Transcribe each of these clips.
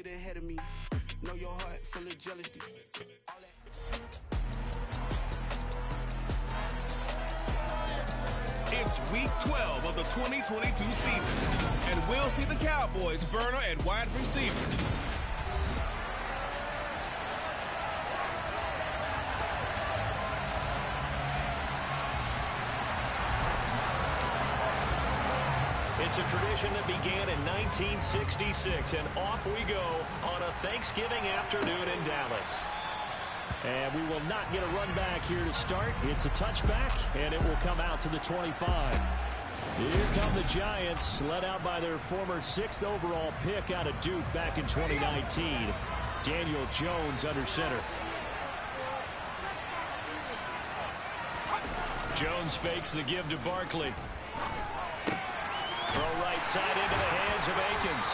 get ahead of me. Know your heart full of jealousy. It's week 12 of the 2022 season, and we'll see the Cowboys burner at wide receiver. It's a tradition that began in 1966, and off we go on a Thanksgiving afternoon in Dallas. And we will not get a run back here to start. It's a touchback, and it will come out to the 25. Here come the Giants, led out by their former 6th overall pick out of Duke back in 2019. Daniel Jones under center. Jones fakes the give to Barkley. Throw right side into the hands of Akins.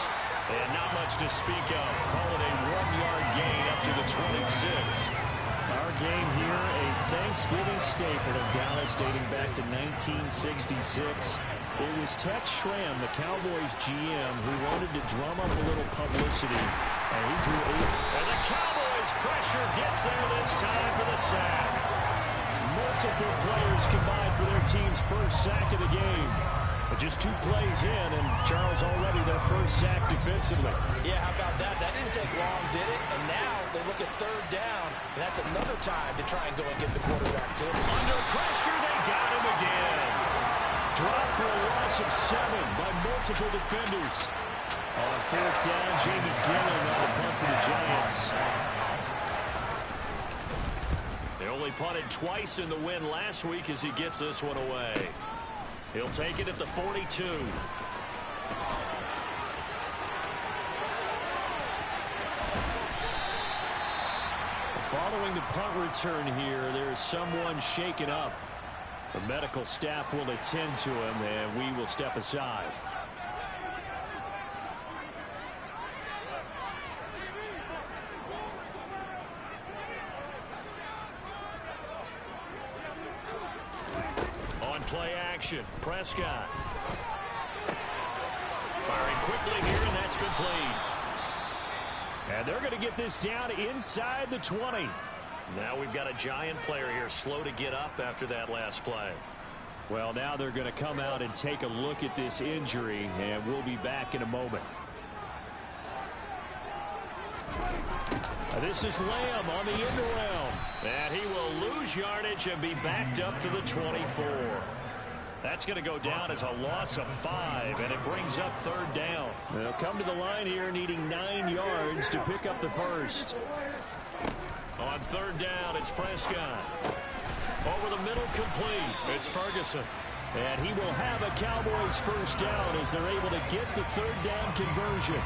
And not much to speak of. Call it a 1-yard gain up to the 26. Our game here, a Thanksgiving staple in Dallas dating back to 1966. It was Tex Schramm, the Cowboys GM, who wanted to drum up a little publicity. And he drew 8. And the Cowboys pressure gets there this time for the sack. Multiple players combined for their team's first sack of the game. But just 2 plays in, and Charles already their first sack defensively. Yeah, how about that? That didn't take long, did it? And now they look at 3rd down, and that's another time to try and go and get the quarterback, too. Under pressure, they got him again. Drop for a loss of 7 by multiple defenders. On 4th down, Jamie Gillen on the punt for the Giants. They only punted twice in the win last week as he gets this one away. He'll take it at the 42. Following the punt return here, there's someone shaken up. The medical staff will attend to him, and we will step aside. Play action. Prescott. Firing quickly here, and that's complete. And they're going to get this down inside the 20. Now we've got a Giant player here slow to get up after that last play. Well, now they're going to come out and take a look at this injury, and we'll be back in a moment. This is Lamb on the end around. And he will lose yardage and be backed up to the 24. That's going to go down as a loss of 5, and it brings up 3rd down. They'll come to the line here needing 9 yards to pick up the first. On 3rd down, it's Prescott. Over the middle, complete. It's Ferguson. And he will have a Cowboys first down as they're able to get the 3rd down conversion.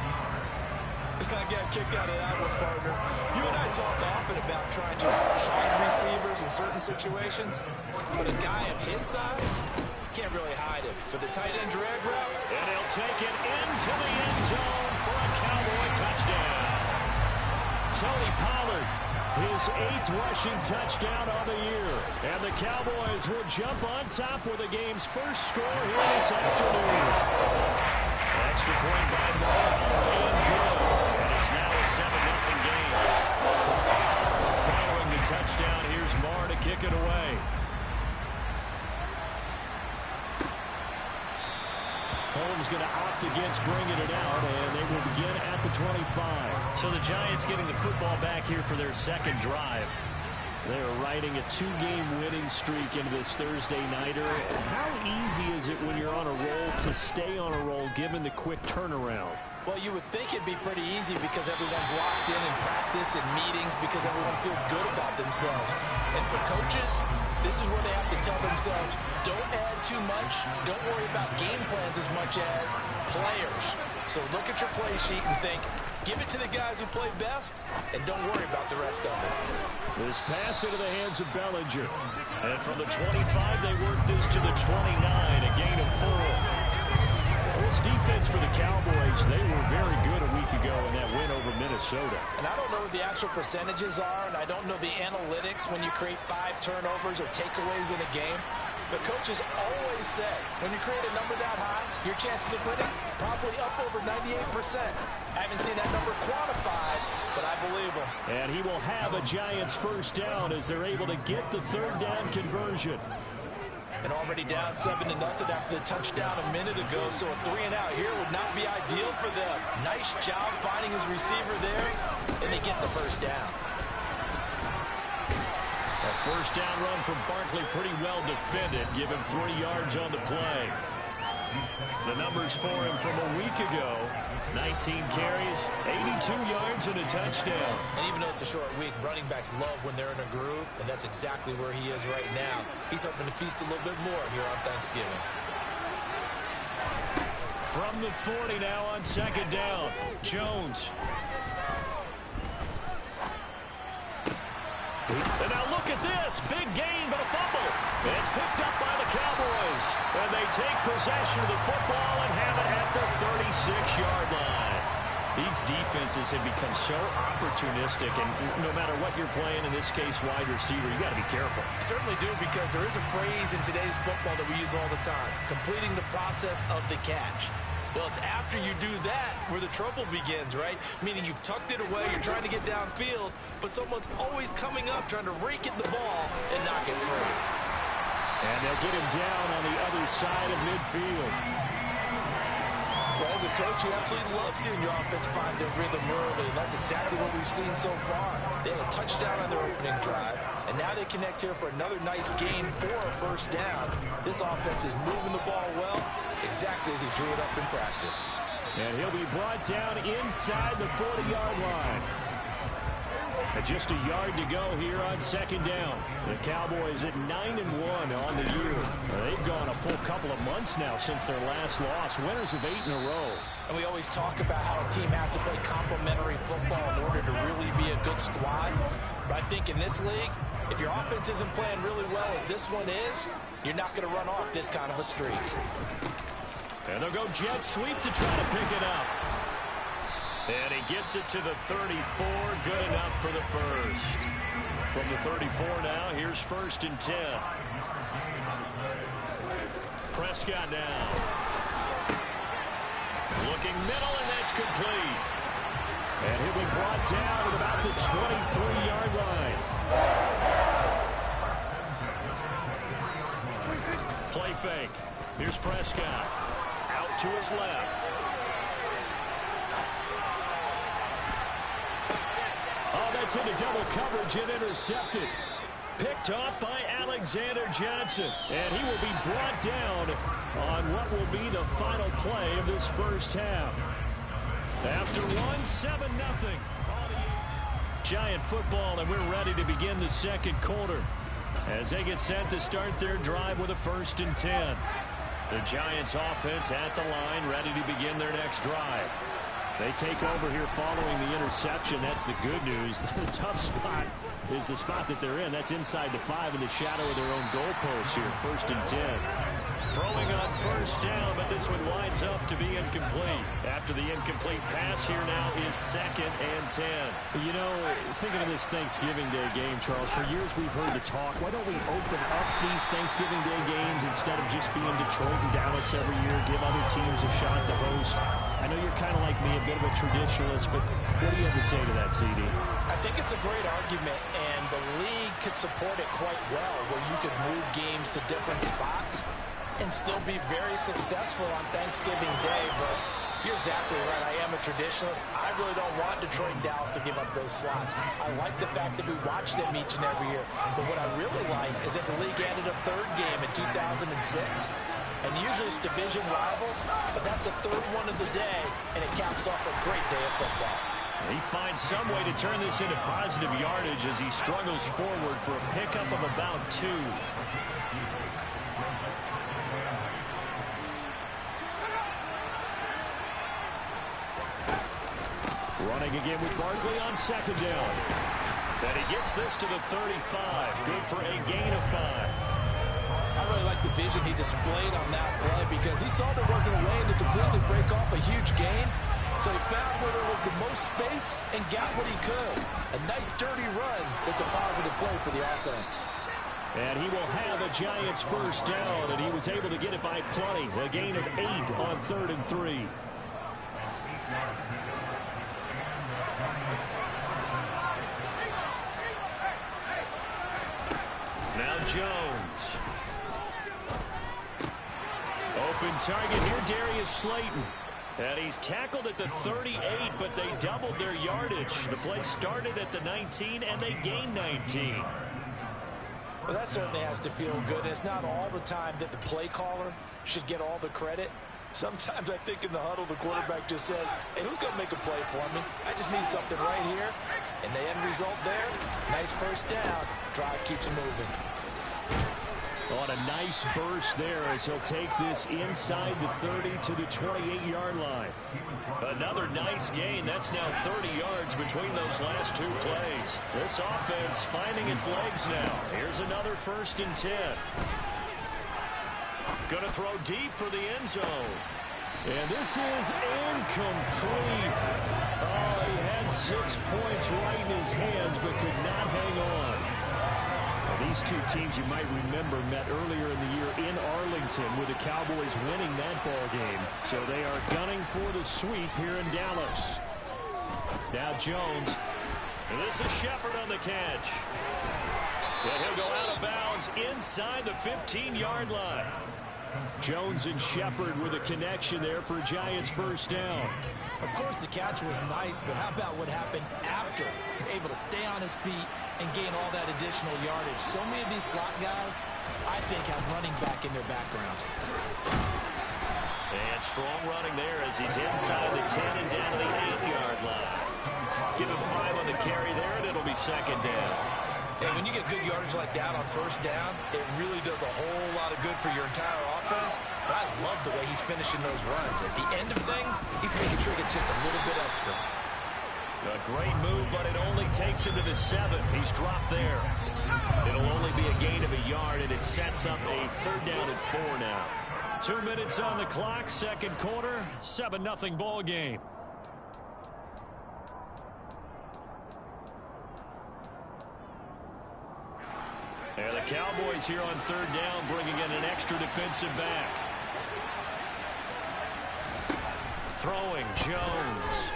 I got a kick out of that one, partner. You and I talk often about trying to hide receivers in certain situations, but a guy of his size can't really hide him. But the tight end drag route, and he'll take it into the end zone for a Cowboy touchdown. Tony Pollard, his 8th rushing touchdown on the year, and the Cowboys will jump on top with the game's first score here this afternoon. Extra point by Moore, and good. Now a 7-0 game. Following the touchdown, here's Marr to kick it away. Holmes going to opt against bringing it out, and they will begin at the 25. So the Giants getting the football back here for their 2nd drive. They are riding a 2-game winning streak into this Thursday nighter. How easy is it when you're on a roll to stay on a roll given the quick turnaround? well, you would think it'd be pretty easy because everyone's locked in practice and meetings because everyone feels good about themselves. And for coaches, this is where they have to tell themselves, don't add too much. Don't worry about game plans as much as players. So look at your play sheet and think, give it to the guys who play best, and don't worry about the rest of it. This pass into the hands of Bellinger. And from the 25, they work this to the 29, a gain of 4. This defense for the Cowboys, they were very good a week ago in that win over Minnesota. And I don't know what the actual percentages are, and I don't know the analytics when you create 5 turnovers or takeaways in a game. But coaches always say, when you create a number that high, your chances of winning probably up over 98%. I haven't seen that number quantified And he will have a Giants first down as they're able to get the third down conversion. And already down 7-0 after the touchdown a minute ago, so a 3-and-out here would not be ideal for them. Nice job finding his receiver there, and they get the first down. A first down run from Barkley, pretty well defended. Give him 3 yards on the play. The numbers for him from a week ago: 19 carries, 82 yards, and a touchdown. And even though it's a short week, running backs love when they're in a groove, and that's exactly where he is right now. He's hoping to feast a little bit more here on Thanksgiving. From the 40 now on second down, Jones. And now look at this. Big gain, but a fumble. And it's picked up by the Cowboys. And they take possession of the football and have it at the 36-yard line. These defenses have become so opportunistic, and no matter what you're playing, in this case wide receiver, you got to be careful. Certainly do, because there is a phrase in today's football that we use all the time: completing the process of the catch. Well, it's after you do that where the trouble begins, right? Meaning you've tucked it away, you're trying to get downfield, but someone's always coming up trying to rake at the ball and knock it free. And they'll get him down on the other side of midfield. Well, as a coach, you absolutely love seeing your offense find their rhythm early, and that's exactly what we've seen so far. They had a touchdown on their opening drive, and now they connect here for another nice gain for a first down. This offense is moving the ball well, exactly as he drew it up in practice. And he'll be brought down inside the 40-yard line. And just a yard to go here on second down. The Cowboys at 9-1 on the year. They've gone a full couple of months now since their last loss. Winners of 8 in a row. And we always talk about how a team has to play complementary football in order to really be a good squad. But I think in this league, if your offense isn't playing really well as this one is, you're not going to run off this kind of a streak. And they'll go jet sweep to try to pick it up. And he gets it to the 34. Good enough for the first. From the 34 now, here's 1st and 10. Prescott now. Looking middle, and that's complete. And he'll be brought down at about the 23-yard line. Play fake. Here's Prescott. Out to his left. Oh, that's into double coverage and intercepted. Picked off by Alexander Johnson. And he will be brought down on what will be the final play of this first half. After one, 7-0. Giant football, and we're ready to begin the second quarter as they get set to start their drive with a 1st and 10. The Giants offense at the line, ready to begin their next drive. They take over here following the interception. That's the good news. The tough spot is the spot that they're in. That's inside the 5 in the shadow of their own goalpost here. 1st and 10. Throwing on first down, but this one winds up to be incomplete. After the incomplete pass, here now is 2nd and 10. You know, thinking of this Thanksgiving Day game, Charles, for years we've heard the talk, why don't we open up these Thanksgiving Day games instead of just being Detroit and Dallas every year, give other teams a shot to host? I know you're kind of like me, a bit of a traditionalist, but what do you have to say to that, CD? I think it's a great argument, and the league could support it quite well, where you could move games to different spots and still be very successful on Thanksgiving Day. But you're exactly right. I am a traditionalist. I really don't want Detroit and Dallas to give up those slots. I like the fact that we watch them each and every year. But what I really like is that the league added a 3rd game in 2006. And usually it's division rivals, but that's the 3rd one of the day, and it caps off a great day of football. He finds some way to turn this into positive yardage as he struggles forward for a pickup of about 2. Running again with Barkley on second down. And he gets this to the 35. Good for a gain of 5. I really like the vision he displayed on that play because he saw there wasn't a lane to completely break off a huge gain. So he found where there was the most space and got what he could. A nice dirty run that's a positive play for the offense. And he will have a Giants first down, and he was able to get it by plenty. A gain of 8 on 3rd and 3. Jones. Open target here, Darius Slayton. And he's tackled at the 38, but they doubled their yardage. The play started at the 19, and they gained 19. Well, that certainly has to feel good. It's not all the time that the play caller should get all the credit. Sometimes I think in the huddle, the quarterback just says, hey, who's going to make a play for me? I just need something right here. And the end result there, nice first down. Drive keeps moving. On a nice burst there as he'll take this inside the 30 to the 28-yard line. Another nice gain. That's now 30 yards between those last two plays. This offense finding its legs now. Here's another 1st and 10. Going to throw deep for the end zone. And this is incomplete. Oh, he had 6 points right in his hands but could not hang on. These two teams, you might remember, met earlier in the year in Arlington with the Cowboys winning that ball game. So they are gunning for the sweep here in Dallas. Now Jones. And this is Shepard on the catch. And he'll go out of bounds inside the 15-yard line. Jones and Shepard with a connection there for Giants first down. Of course, the catch was nice, but how about what happened after? Able to stay on his feet and gain all that additional yardage. So many of these slot guys, I think, have running back in their background. And strong running there as he's inside the 10 and down to the 8-yard line. Give him 5 on the carry there, and it'll be 2nd down. And when you get good yardage like that on first down, it really does a whole lot of good for your entire offense. But I love the way he's finishing those runs. At the end of things, he's making sure he gets just a little bit extra. A great move, but it only takes him to the 7. He's dropped there. It'll only be a gain of a yard, and it sets up a 3rd down and 4 now. 2 minutes on the clock, 2nd quarter, 7-0 ball game. And the Cowboys here on 3rd down, bringing in an extra defensive back. Throwing Jones.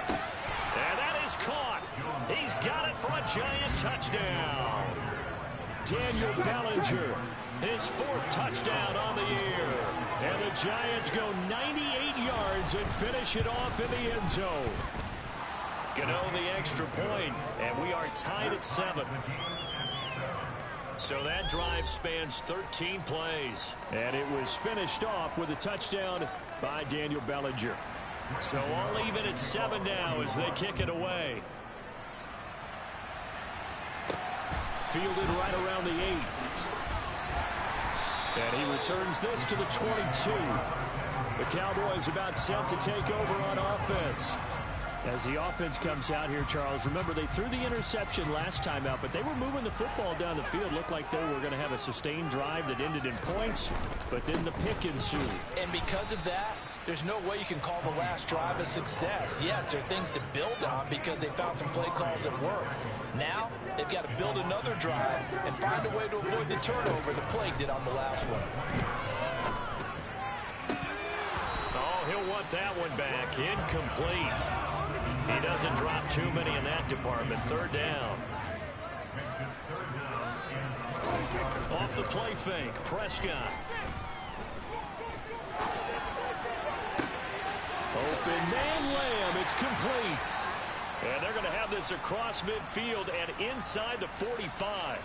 And that is caught. He's got it for a Giant touchdown. Daniel Bellinger, his 4th touchdown on the year. And the Giants go 98 yards and finish it off in the end zone. Gano the extra point, and we are tied at 7. So that drive spans 13 plays. And it was finished off with a touchdown by Daniel Bellinger. So all even at 7 now as they kick it away. Fielded right around the 8. And he returns this to the 22. The Cowboys about set to take over on offense. As the offense comes out here, Charles, remember they threw the interception last time out, but they were moving the football down the field. Looked like they were going to have a sustained drive that ended in points, but then the pick ensued. And because of that, there's no way you can call the last drive a success. Yes, there are things to build on because they found some play calls that work. Now, they've got to build another drive and find a way to avoid the turnover the plague did on the last one. Oh, he'll want that one back. Incomplete. He doesn't drop too many in that department. 3rd down. Off the play fake, Prescott. Open man Lamb. It's complete. And they're going to have this across midfield and inside the 45.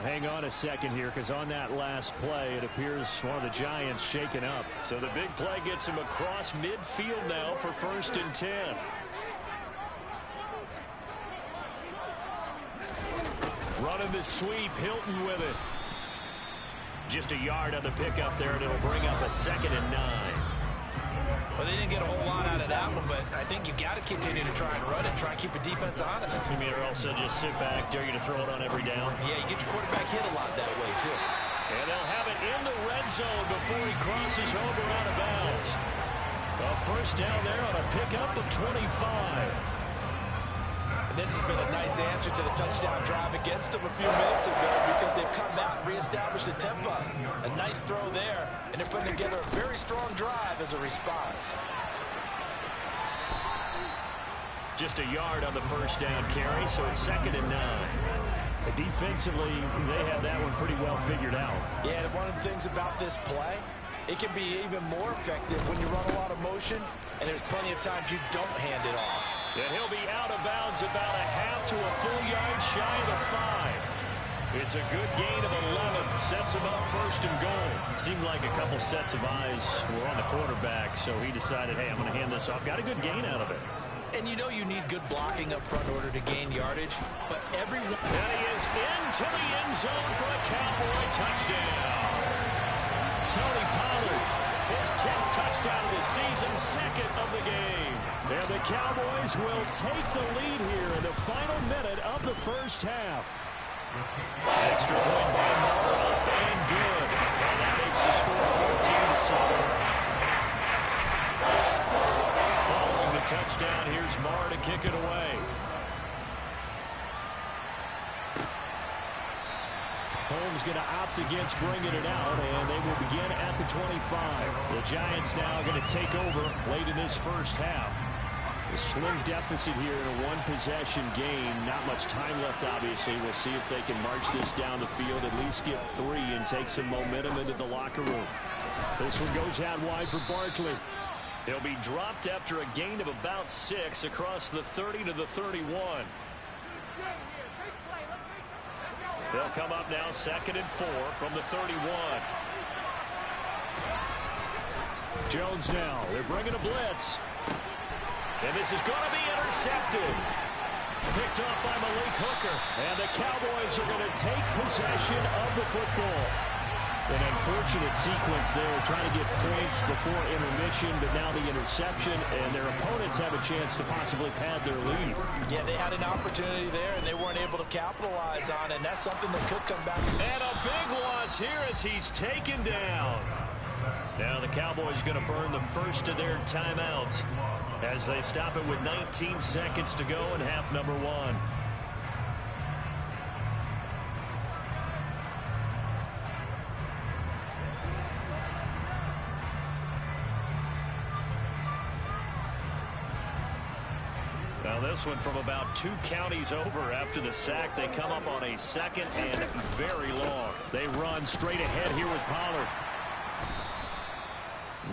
Hang on a second here, because on that last play, it appears one of the Giants shaken up. So the big play gets him across midfield now for 1st and 10. Running the sweep, Hilton with it. Just a yard on the pickup there, and it'll bring up a 2nd and 9. Well, they didn't get a whole lot out of that one, but I think you've got to continue to try and run it, try and keep the defense honest. You mean, or also just sit back, dare you to throw it on every down? Yeah, you get your quarterback hit a lot that way, too. And they'll have it in the red zone before he crosses over out of bounds. A 1st down there on a pickup of 25. And this has been a nice answer to the touchdown drive against them a few minutes ago because they've come out and reestablished the tempo. A nice throw there, and they're putting together a very strong drive as a response. Just a yard on the 1st down carry, so it's 2nd and 9. Defensively, they had that one pretty well figured out. Yeah, and one of the things about this play, it can be even more effective when you run a lot of motion, and there's plenty of times you don't hand it off. And he'll be out of bounds about a half to a full yard shy of the 5. It's a good gain of 11. Sets him up first and goal. Seemed like a couple sets of eyes were on the quarterback, so he decided, hey, I'm going to hand this off. Got a good gain out of it. And you know you need good blocking up front in order to gain yardage, but everyone... And he is into the end zone for a Cowboy touchdown. Tony Pollard, his 10th touchdown of the season, 2nd of the game. And the Cowboys will take the lead here in the final minute of the first half. Extra point by Moore, up and good. And that makes the score 14-7. Following the touchdown, here's Moore to kick it away. Holmes going to opt against bringing it out, and they will begin at the 25. The Giants now going to take over late in this first half. A slim deficit here in a one-possession game. Not much time left, obviously. We'll see if they can march this down the field, at least get 3 and take some momentum into the locker room. This one goes out wide for Barkley. He'll be dropped after a gain of about 6 across the 30 to the 31. They'll come up now 2nd and 4 from the 31. Jones now. They're bringing a blitz. And this is going to be intercepted. Picked off by Malik Hooker. And the Cowboys are going to take possession of the football. An unfortunate sequence there, trying to get points before intermission, but now the interception, and their opponents have a chance to possibly pad their lead. Yeah, they had an opportunity there, and they weren't able to capitalize on it, and that's something that could come back. And a big loss here as he's taken down. Now the Cowboys going to burn the first of their timeouts as they stop it with 19 seconds to go in half number 1. Now this one from about 2 counties over after the sack. They come up on a 2nd and very long. They run straight ahead here with Pollard.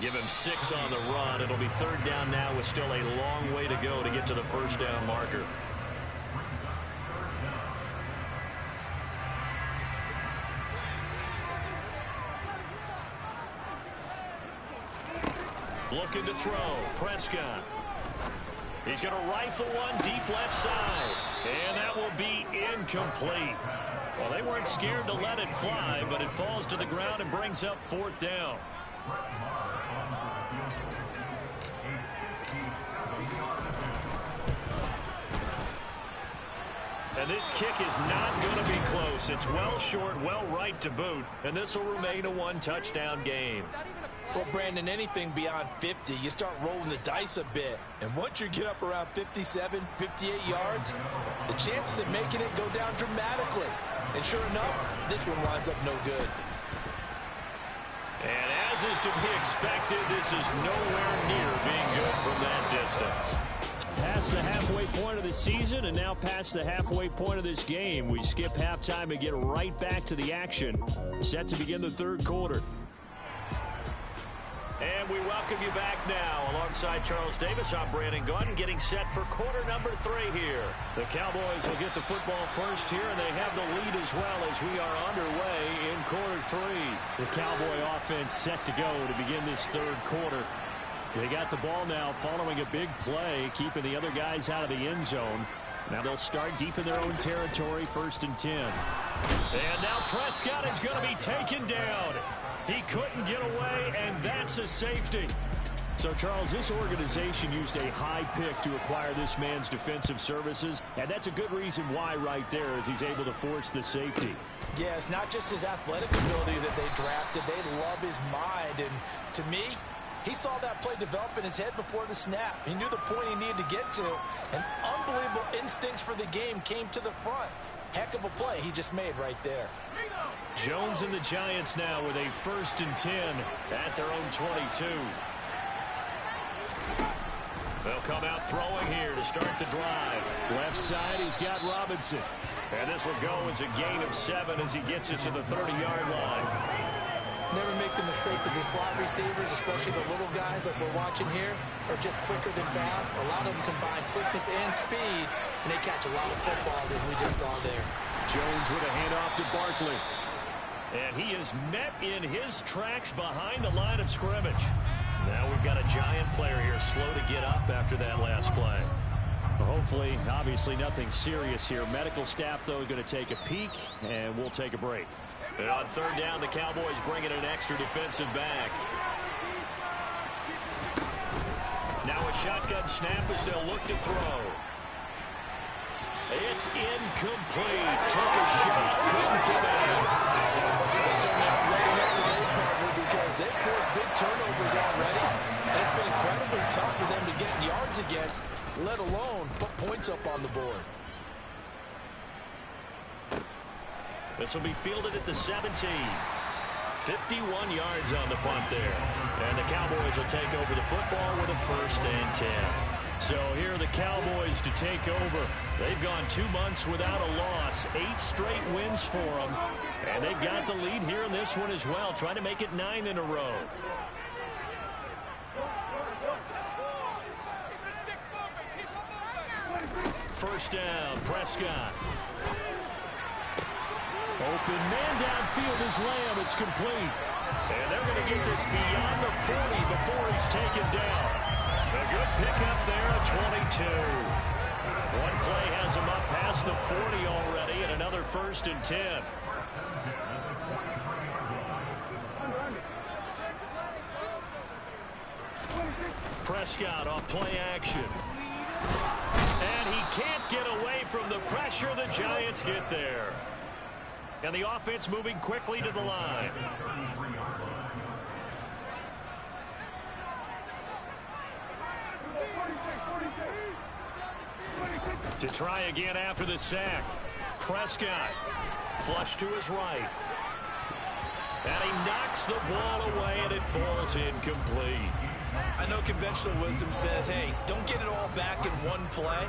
Give him 6 on the run. It'll be 3rd down now with still a long way to go to get to the first down marker. Looking to throw. Prescott. He's going to rifle one deep left side. And that will be incomplete. Well, they weren't scared to let it fly, but it falls to the ground and brings up 4th down. And this kick is not going to be close. It's well short, well right to boot, and this will remain a 1-touchdown game. Well, Brandon, anything beyond 50, you start rolling the dice a bit. And once you get up around 57, 58 yards, the chances of making it go down dramatically. And sure enough, this one winds up no good. And as is to be expected, this is nowhere near being good from that distance. Past the halfway point of the season and now past the halfway point of this game. We skip halftime and get right back to the action. Set to begin the 3rd quarter. And we welcome you back now. Alongside Charles Davis, I'm Brandon Gaudin, getting set for quarter number 3 here. The Cowboys will get the football first here, and they have the lead as well as we are underway in quarter 3. The Cowboy offense set to go to begin this 3rd quarter. They got the ball now following a big play, keeping the other guys out of the end zone. Now they'll start deep in their own territory, 1st and 10. And now Prescott is going to be taken down. He couldn't get away, and that's a safety. So, Charles, this organization used a high pick to acquire this man's defensive services, and that's a good reason why right there as he's able to force the safety. Yeah, it's not just his athletic ability that they drafted. They love his mind, and to me, he saw that play develop in his head before the snap. He knew the point he needed to get to, and unbelievable instincts for the game came to the front. Heck of a play he just made right there. Jones and the Giants now with a 1st and 10 at their own 22. They'll come out throwing here to start the drive. Left side, he's got Robinson. And this will go as a gain of 7 as he gets it to the 30-yard line. Never make the mistake that the slot receivers, especially the little guys like we're watching here, are just quicker than fast. A lot of them combine quickness and speed, and they catch a lot of footballs, as we just saw there. Jones with a handoff to Barkley. And he is met in his tracks behind the line of scrimmage. Now we've got a Giant player here slow to get up after that last play. Well, hopefully, obviously nothing serious here. Medical staff, though, going to take a peek, and we'll take a break. And on third down, the Cowboys bring in an extra defensive back. Now a shotgun snap as they'll look to throw. It's incomplete. Took a shot. Couldn't get in. So now ready up today, partner, because they've forced big turnovers already. And it's been incredibly tough for them to get yards against, let alone put points up on the board. This will be fielded at the 17. 51 yards on the punt there. And the Cowboys will take over the football with a 1st and 10. So here are the Cowboys to take over. They've gone 2 months without a loss. 8 straight wins for them. And they've got the lead here in this one as well, trying to make it 9 in a row. First down, Prescott. Open man downfield is Lamb. It's complete. And they're going to get this beyond the 40 before he's taken down. A good pickup there at 22. One play has him up past the 40 already, and another 1st and 10. Prescott off play action. And he can't get away from the pressure. The Giants get there. And the offense moving quickly to the line. To try again after the sack. Prescott. Flush to his right. And he knocks the ball away, and it falls incomplete. I know conventional wisdom says, hey, don't get it all back in one play.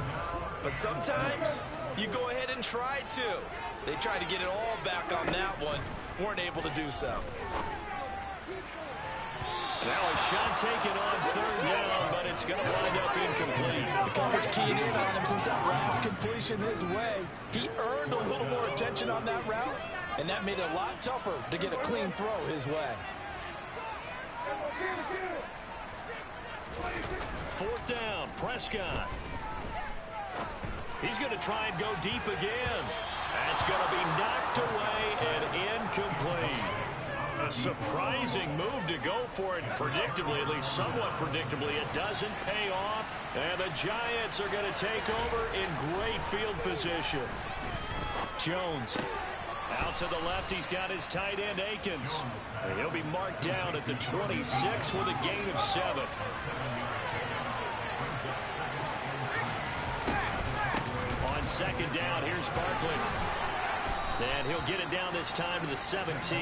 But sometimes you go ahead and try to. They tried to get it all back on that one. Weren't able to do so. Now a shot taken on third down, but it's going to wind up incomplete. The coverage keying in on him since that last completion his way. He earned a little more attention on that route, and that made it a lot tougher to get a clean throw his way. Fourth down, Prescott. He's going to try and go deep again. That's going to be knocked away and incomplete. A surprising move to go for it predictably, at least somewhat predictably. It doesn't pay off, and the Giants are going to take over in great field position. Jones. Out to the left, he's got his tight end, Akins. And he'll be marked down at the 26 with a gain of 7. On second down, here's Barkley. And he'll get it down this time to the 17.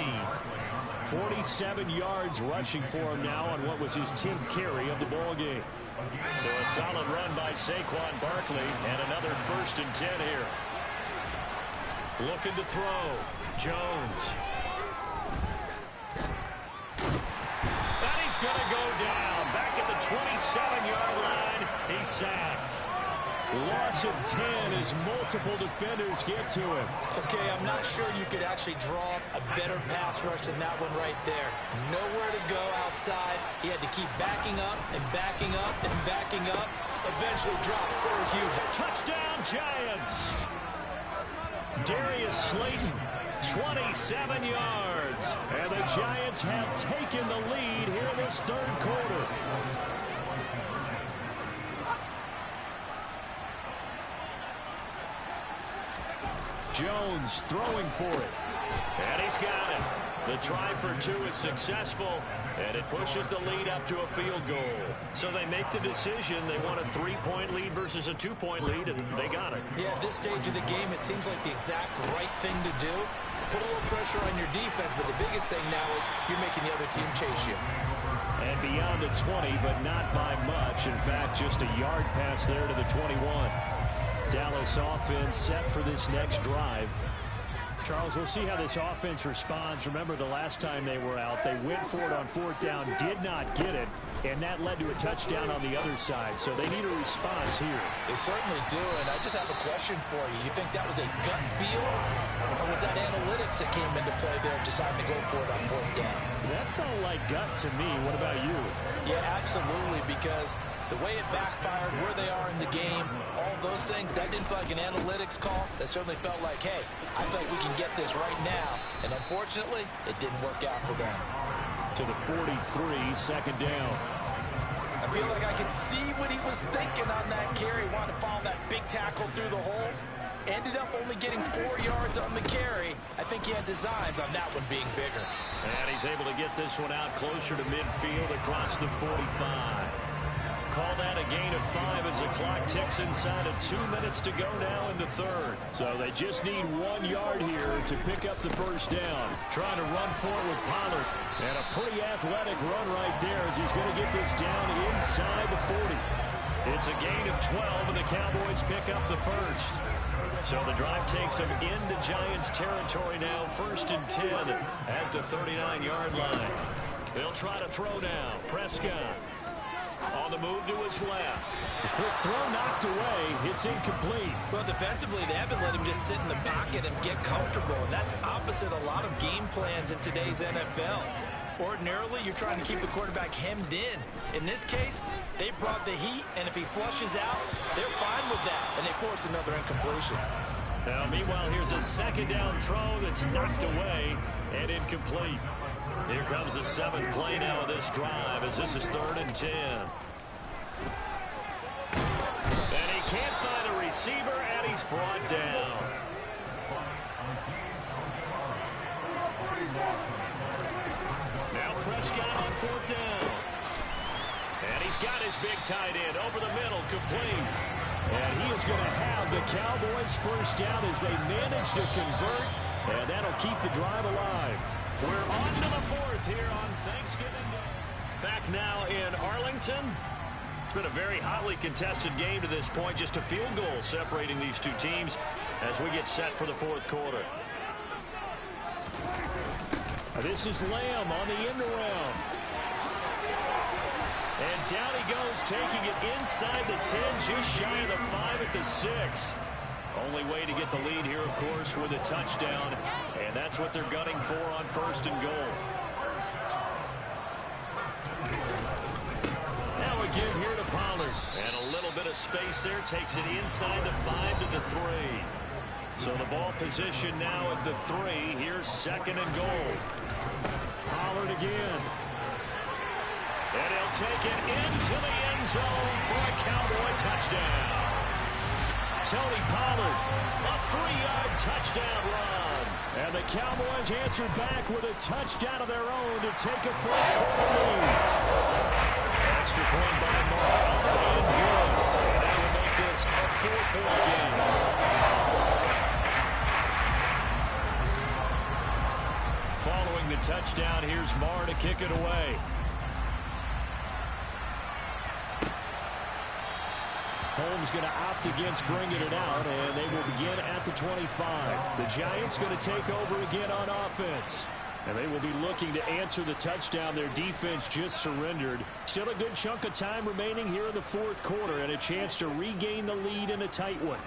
47 yards rushing for him now on what was his 10th carry of the ball game. So a solid run by Saquon Barkley, and another 1st and 10 here. Looking to throw. Jones. And he's going to go down. Back at the 27-yard line. He's sacked. Loss of 10 as multiple defenders get to him. Okay, I'm not sure you could actually draw up a better pass rush than that one right there. Nowhere to go outside. He had to keep backing up and backing up and backing up. Eventually dropped for a huge touchdown, Giants. Darius Slayton, 27 yards. And the Giants have taken the lead here in this third quarter. Jones throwing for it. And he's got it. The try for 2 is successful, and it pushes the lead up to a field goal. So they make the decision. They want a 3-point lead versus a 2-point lead, and they got it. Yeah, at this stage of the game, it seems like the exact right thing to do. Put a little pressure on your defense, but the biggest thing now is you're making the other team chase you. And and beyond the 20, but not by much. In fact, just a yard pass there to the 21. Dallas offense set for this next drive. Charles, we'll see how this offense responds. Remember, the last time they were out, they went for it on fourth down, did not get it, and that led to a touchdown on the other side. So they need a response here. They certainly do, and I just have a question for you. You think that was a gut feel, or was that analytics that came into play there deciding to go for it on fourth down? That felt like gut to me. What about you? Yeah, absolutely, because the way it backfired, where they are in the game, all those things, that didn't feel like an analytics call. That certainly felt like, hey, I feel like we can get this right now. And unfortunately, it didn't work out for them. To the 43, second down. I feel like I can see what he was thinking on that carry. Wanted to follow that big tackle through the hole. Ended up only getting 4 yards on the carry. I think he had designs on that one being bigger. And he's able to get this one out closer to midfield across the 45. Call that a gain of 5 as the clock ticks inside of 2 minutes to go now in the third. So they just need 1 yard here to pick up the first down. Trying to run for it with Pollard. And a pretty athletic run right there as he's going to get this down inside the 40. It's a gain of 12, and the Cowboys pick up the first. So the drive takes them into Giants territory now, 1st and 10 at the 39-yard line. They'll try to throw now. Prescott on the move to his left. The quick throw knocked away. It's incomplete. Well, defensively, they haven't let him just sit in the pocket and get comfortable, and that's opposite a lot of game plans in today's NFL. Ordinarily, you're trying to keep the quarterback hemmed in. In this case, they brought the heat, and if he flushes out, they're fine with that, and they force another incompletion. Now, meanwhile, here's a second down throw that's knocked away and incomplete. Here comes the 7th play now of this drive as this is 3rd and 10. And he can't find a receiver, and he's brought down. Now Prescott on 4th down. And he's got his big tight end over the middle, complete. And he is going to have the Cowboys first down as they manage to convert, and that'll keep the drive alive. We're on to the 4th here on Thanksgiving Day. Back now in Arlington. It's been a very hotly contested game to this point. Just a field goal separating these two teams as we get set for the 4th quarter. This is Lamb on the end around. And down he goes, taking it inside the 10, just shy of the 5 at the 6. Only way to get the lead here, of course, with a touchdown. And that's what they're gunning for on 1st and goal. Now again here to Pollard. And a little bit of space there. Takes it inside the 5 to the 3. So the ball position now at the 3. Here's 2nd and goal. Pollard again. And he'll take it into the end zone for a Cowboy touchdown. Tony Pollard, a 3-yard touchdown run. And the Cowboys answered back with a touchdown of their own to take a 4th quarter lead. Extra point by Martin, and good. And that will make this a 4-point game. Following the touchdown, here's Marr to kick it away. Holmes going to opt against bringing it out, and they will begin at the 25. The Giants going to take over again on offense. And they will be looking to answer the touchdown. Their defense just surrendered. Still a good chunk of time remaining here in the 4th quarter, and a chance to regain the lead in a tight one.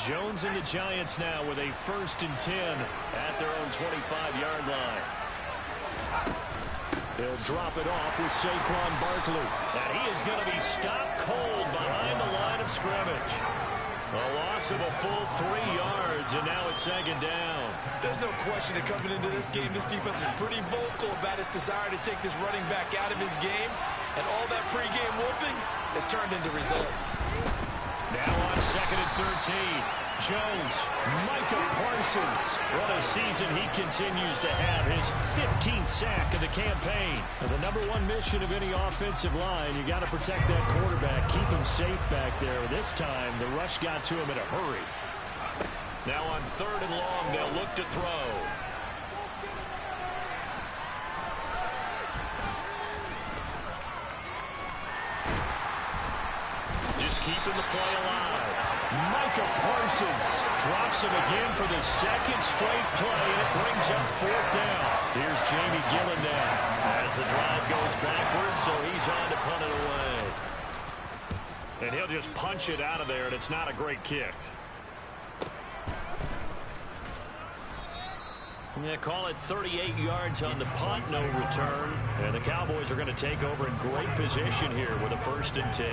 Jones and the Giants now with a 1st and 10 at their own 25-yard line. They'll drop it off with Saquon Barkley. And he is going to be stopped cold behind the line of scrimmage. A loss of a full 3 yards, and now it's 2nd down. There's no question that coming into this game, this defense is pretty vocal about its desire to take this running back out of his game. And all that pregame whooping has turned into results. Now on 2nd and 13. Jones, Micah Parsons. What a season he continues to have. His 15th sack of the campaign. And the #1 mission of any offensive line, you got to protect that quarterback, keep him safe back there. This time, the rush got to him in a hurry. Now on 3rd and long, they'll look to throw. keeping the play alive. Micah Parsons drops him again for the second straight play, and it brings up fourth down. Here's Jamie Gillen now as the drive goes backwards, so he's on to punt it away. And he'll just punch it out of there, and it's not a great kick. Yeah, call it 38 yards on the punt, no return. And the Cowboys are going to take over in great position here with a 1st and 10.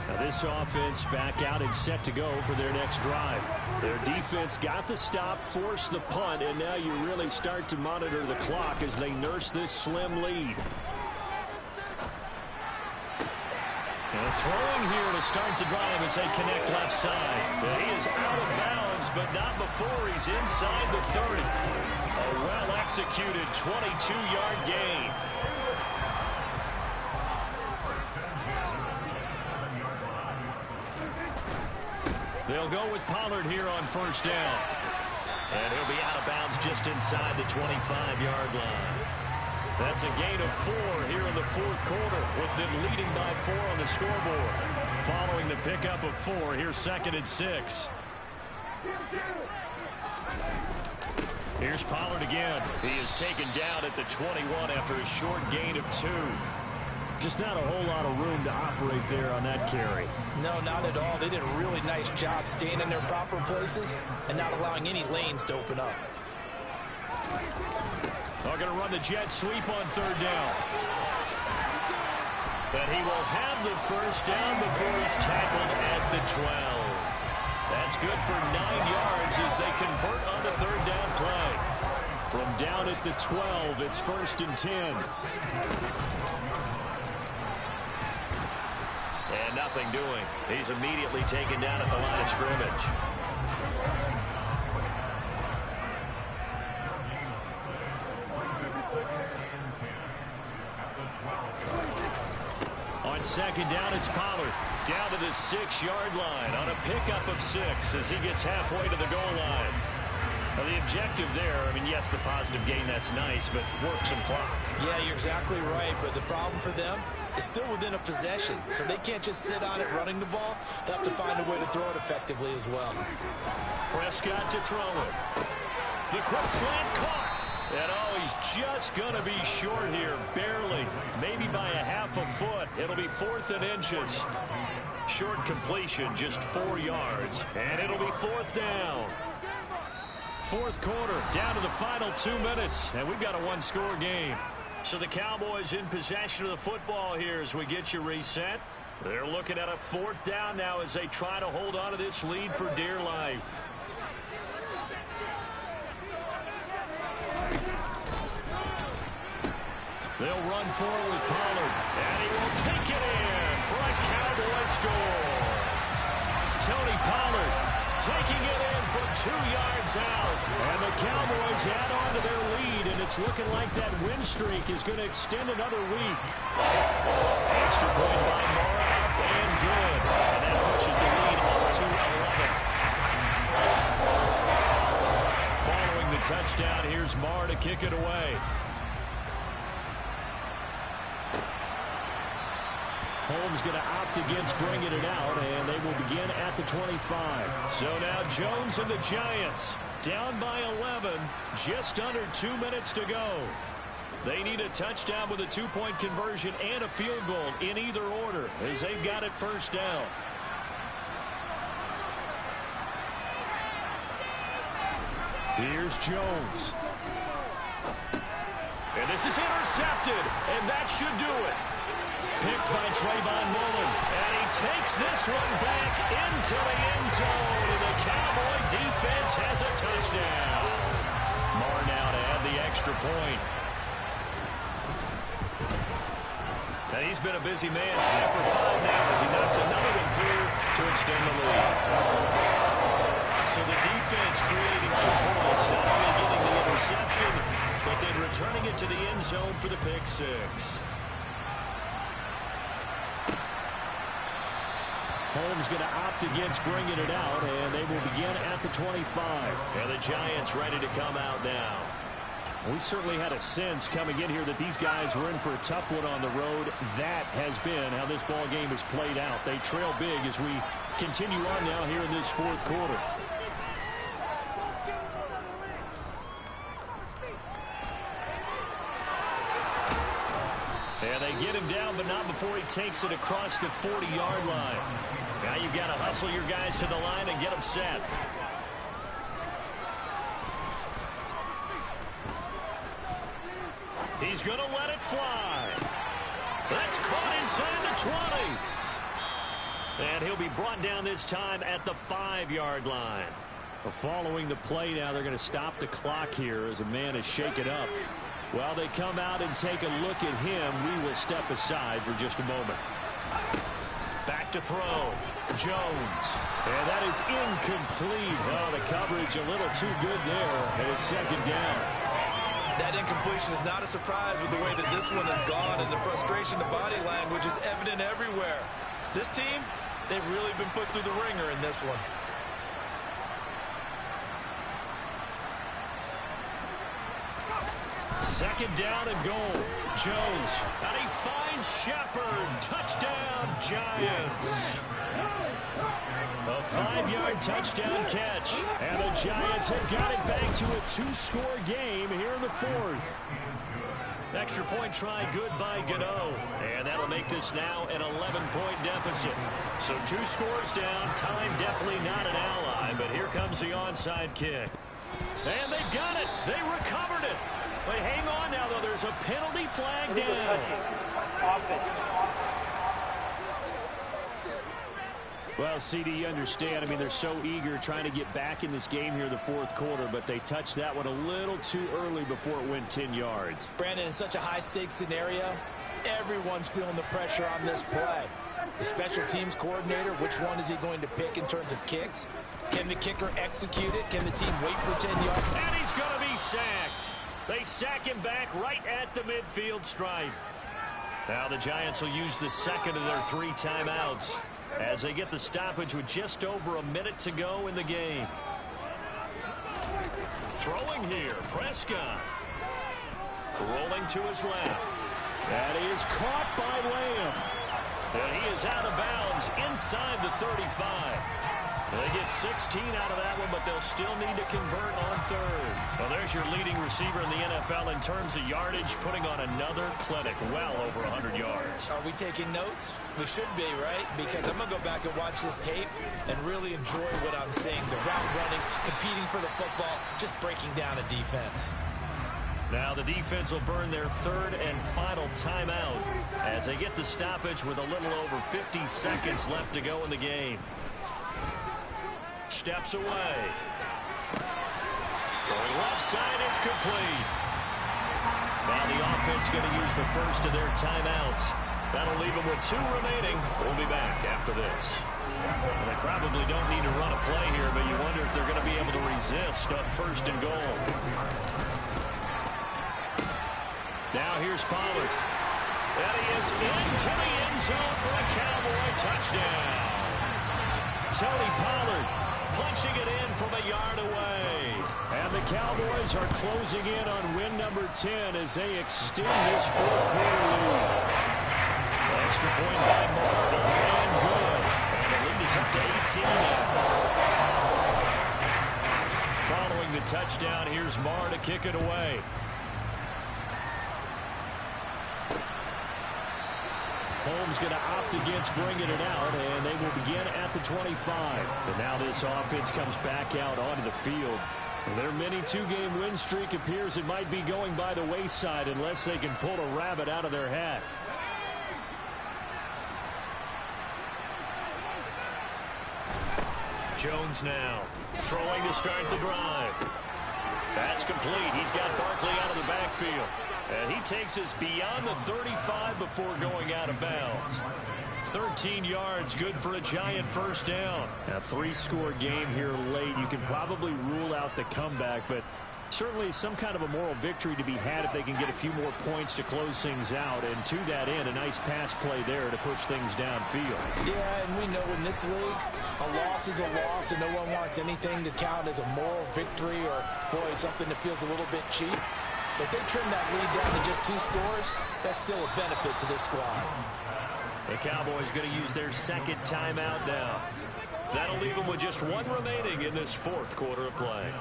Now this offense back out and set to go for their next drive. Their defense got the stop, forced the punt, and now you really start to monitor the clock as they nurse this slim lead. And throwing here to start the drive as they connect left side. He is out of bounds, but not before he's inside the 30. A well-executed 22-yard gain. They'll go with Pollard here on 1st down. And he'll be out of bounds just inside the 25-yard line. That's a gain of 4 here in the 4th quarter, with them leading by 4 on the scoreboard. Following the pickup of 4, here's 2nd and 6. Here's Pollard again. He is taken down at the 21 after a short gain of 2. Just not a whole lot of room to operate there on that carry. No, not at all. They did a really nice job staying in their proper places and not allowing any lanes to open up. They're going to run the jet sweep on 3rd down. But he will have the 1st down before he's tackled at the 12. That's good for 9 yards as they convert on the 3rd down play. From down at the 12, it's 1st and 10. And nothing doing. He's immediately taken down at the line of scrimmage. On 2nd down, it's Pollard. Down to the 6-yard line on a pickup of 6 as he gets halfway to the goal line. Now the objective there, I mean, yes, the positive gain, that's nice, but work some clock. Yeah, you're exactly right, but the problem for them is still within a possession, so they can't just sit on it running the ball. They'll have to find a way to throw it effectively as well. Prescott to throw it. The quick slant caught. And oh, he's just going to be short here, barely. Maybe by a half a foot. It'll be 4th and inches. Short completion, just 4 yards. And it'll be 4th down. 4th quarter, down to the final 2 minutes. And we've got a 1-score game. So the Cowboys in possession of the football here as we get you reset. They're looking at a 4th down now as they try to hold on to this lead for dear life. They'll run forward with Pollard, and he will take it in for a Cowboy score. Tony Pollard taking it in from 2 yards out, and the Cowboys add on to their lead, and it's looking like that win streak is going to extend another week. Extra point by Mora, up and good, and that pushes the lead up to 11. Following the touchdown, here's Marr to kick it away. Holmes going to opt against bringing it out, and they will begin at the 25. So now Jones and the Giants down by 11, just under 2 minutes to go. They need a touchdown with a 2-point conversion and a field goal in either order as they've got it 1st down. Here's Jones. And this is intercepted, and that should do it. Picked by Trayvon Mullen, and he takes this one back into the end zone, and the Cowboy defense has a touchdown. Marr now to add the extra point. And he's been a busy man for 5 now as he knocks another one through to extend the lead. So the defense creating some points, not only getting the interception, but then returning it to the end zone for the pick 6. Holmes going to opt against bringing it out, and they will begin at the 25. And the Giants ready to come out now. We certainly had a sense coming in here that these guys were in for a tough one on the road. That has been how this ball game has played out. They trail big as we continue on now here in this fourth quarter. And they get him down, but not before he takes it across the 40-yard line. Now you've got to hustle your guys to the line and get them set. He's going to let it fly. That's caught inside the 20. And he'll be brought down this time at the 5-yard line. Following the play now, they're going to stop the clock here as a man is shaken up. While they come out and take a look at him, we will step aside for just a moment. Back to throw. Jones. And that is incomplete. Oh, the coverage a little too good there, and it's second down. That incompletion is not a surprise with the way that this one has gone, and the frustration, the body language is evident everywhere. This team, they've really been put through the ringer in this one. Second down and goal. Jones. And he finds Shepard. Touchdown, Giants. A 5-yard touchdown catch. And the Giants have got it back to a 2-score game here in the fourth. Extra point try good by Gano. And that'll make this now an 11-point deficit. So 2 scores down. Time definitely not an ally. But here comes the onside kick. And they've got it. They recovered it. But hang on now, though. There's a penalty flag down. Well, CD, you understand. I mean, they're so eager trying to get back in this game here in the fourth quarter, but they touched that one a little too early before it went 10 yards. Brandon, in such a high-stakes scenario, everyone's feeling the pressure on this play. The special teams coordinator, which one is he going to pick in terms of kicks? Can the kicker execute it? Can the team wait for 10 yards? And he's going to be sacked. They sack him back right at the midfield stripe. Now the Giants will use the second of their 3 timeouts as they get the stoppage with just over a minute to go in the game. Throwing here, Prescott. Rolling to his left. That is caught by Lamb. And he is out of bounds inside the 35. They get 16 out of that one, but they'll still need to convert on third. Well, there's your leading receiver in the NFL in terms of yardage, putting on another clinic, well over 100 yards. Are we taking notes? We should be, right? Because I'm going to go back and watch this tape and really enjoy what I'm seeing. The route running, competing for the football, just breaking down a defense. Now the defense will burn their 3rd and final timeout as they get the stoppage with a little over 50 seconds left to go in the game. Steps away. Throwing left side, it's complete. Now the offense going to use the first of their timeouts. That'll leave them with 2 remaining. We'll be back after this. Well, they probably don't need to run a play here, but you wonder if they're going to be able to resist on 1st and goal. Now here's Pollard. And he is into the end zone for a Cowboy touchdown. Tony Pollard punching it in from a yard away. And the Cowboys are closing in on win number 10 as they extend this fourth quarter lead. Extra point by Martin, and good. And the lead is up to 18 now. Following the touchdown, here's Marr to kick it away. Holmes going to opt against bringing it out, and they will begin at the 25. And now this offense comes back out onto the field. Their mini 2-game win streak appears it might be going by the wayside unless they can pull a rabbit out of their hat. Jones now throwing to start the drive. That's complete. He's got Barkley out of the backfield. And he takes us beyond the 35 before going out of bounds. 13 yards, good for a Giant first down. A 3-score game here late. You can probably rule out the comeback, but certainly some kind of a moral victory to be had if they can get a few more points to close things out. And to that end, a nice pass play there to push things downfield. Yeah, and we know in this league, a loss is a loss, and no one wants anything to count as a moral victory or, boy, something that feels a little bit cheap. If they trim that lead down to just 2 scores, that's still a benefit to this squad. The Cowboys going to use their second timeout now. That'll leave them with just 1 remaining in this 4th quarter of play.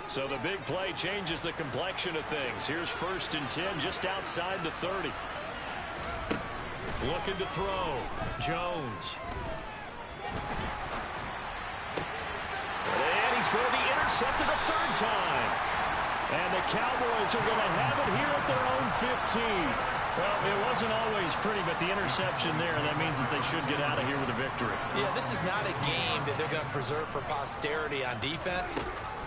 So the big play changes the complexion of things. Here's 1st and 10 just outside the 30. Looking to throw. Jones. And he's going to be intercepted a 3rd time. And the Cowboys are going to have it here at their own 15. Well, it wasn't always pretty, but the interception there, that means that they should get out of here with a victory. Yeah, this is not a game that they're going to preserve for posterity on defense,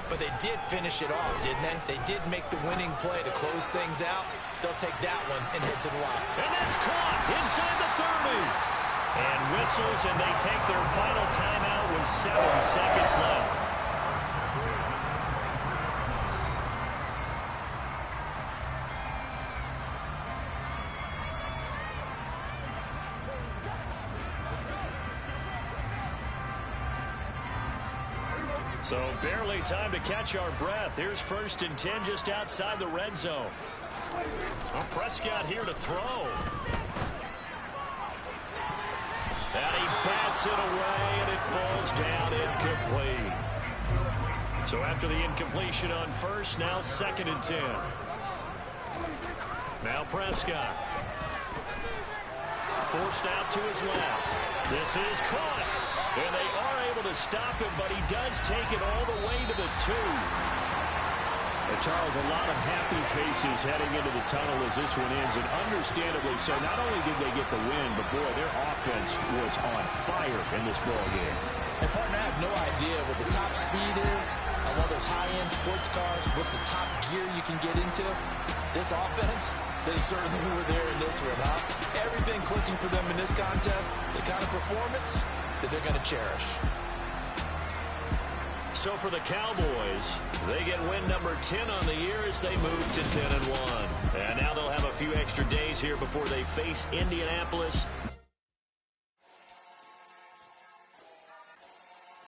but they did finish it off, didn't they? They did make the winning play to close things out. They'll take that one and head to the line. And that's caught inside the 30. And whistles, and they take their final timeout with 7 seconds left. So barely time to catch our breath. Here's 1st and 10 just outside the red zone. Well, Prescott here to throw. And he bats it away, and it falls down incomplete. So after the incompletion on 1st, now 2nd and 10. Now Prescott. Forced out to his left. This is caught. And they are able to stop him, but he does take it all the way to the 2. And Charles, a lot of happy faces heading into the tunnel as this one ends, and understandably so. Not only did they get the win, but boy, their offense was on fire in this ball game. And partner, I have no idea what the top speed is on one of those high-end sports cars. What's the top gear you can get into? This offense, they certainly were there in this one, huh? Everything clicking for them in this contest, the kind of performance that they're going to cherish. So for the Cowboys, they get win number 10 on the year as they move to 10-1. And now they'll have a few extra days here before they face Indianapolis.